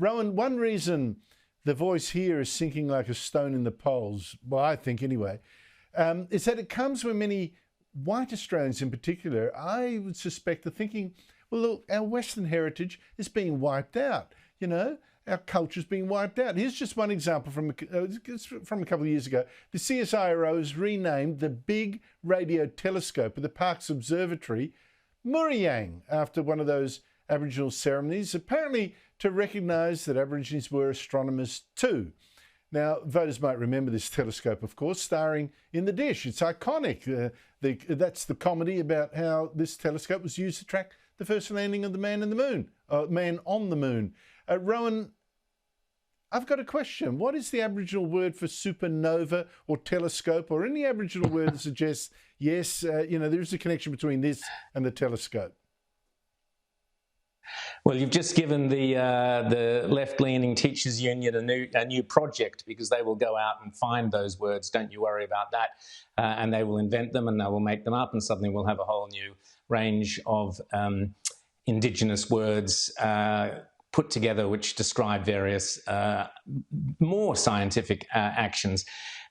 Rowan, one reason the voice here is sinking like a stone in the polls, well, I think anyway, is that it comes when many white Australians in particular, I would suspect, are thinking, well, look, our Western heritage is being wiped out, you know, our culture's being wiped out. Here's just one example from a couple of years ago. The CSIRO has renamed the big radio telescope of the Parkes Observatory Muriyang, after one of those Aboriginal ceremonies, apparently to recognise that Aborigines were astronomers too. Now, voters might remember this telescope, of course, starring in The Dish. It's iconic. That's the comedy about how this telescope was used to track the first landing of the man on the moon. Rowan, I've got a question. What is the Aboriginal word for supernova or telescope, or any Aboriginal word that suggests, yes, there is a connection between this and the telescope? Well, you've just given the left-leaning teachers union a new project, because they will go out and find those words. Don't you worry about that. And they will invent them and they will make them up, and suddenly we'll have a whole new range of Indigenous words put together which describe various more scientific actions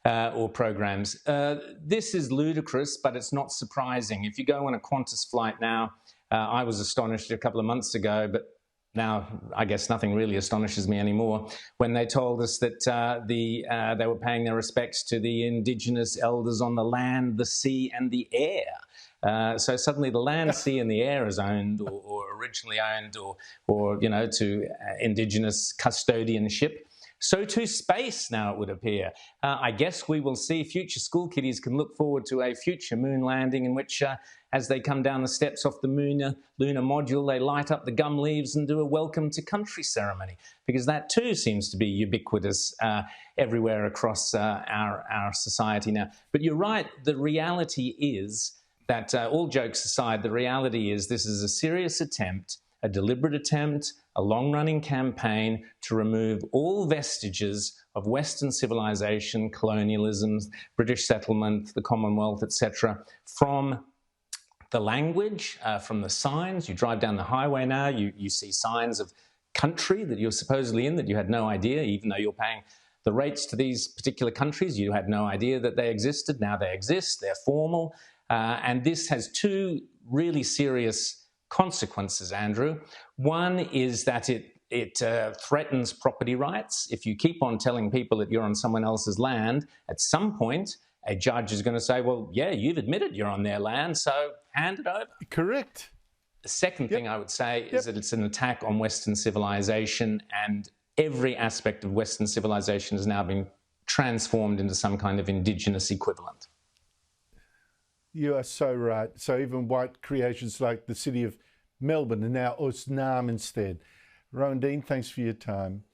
or programs. This is ludicrous, but it's not surprising. If you go on a Qantas flight now, I was astonished a couple of months ago, but now I guess nothing really astonishes me anymore, when they told us that they were paying their respects to the Indigenous elders on the land, the sea and the air. So suddenly the land, sea and the air is owned or originally owned or to Indigenous custodianship. So too space now, it would appear. I guess we will see future school kiddies can look forward to a future moon landing in which, as they come down the steps off the lunar module, they light up the gum leaves and do a welcome to country ceremony, because that too seems to be ubiquitous everywhere across our society now. But you're right, the reality is that, all jokes aside, the reality is this is a serious attempt, a deliberate attempt, a long-running campaign to remove all vestiges of Western civilization, colonialism, British settlement, the Commonwealth, etc., from the language, from the signs. You drive down the highway now, you see signs of country that you're supposedly in that you had no idea, even though you're paying the rates to these particular countries, you had no idea that they existed. Now they exist, they're formal. And this has two really serious consequences, Andrew. One is that it threatens property rights. If you keep on telling people that you're on someone else's land, at some point a judge is going to say, well, yeah, you've admitted you're on their land, so hand it over. Correct. The second thing I would say is that it's an attack on Western civilization, and every aspect of Western civilization has now been transformed into some kind of Indigenous equivalent. You are so right. So even white creations like the city of Melbourne are now Usnam instead. Rowan Dean, thanks for your time.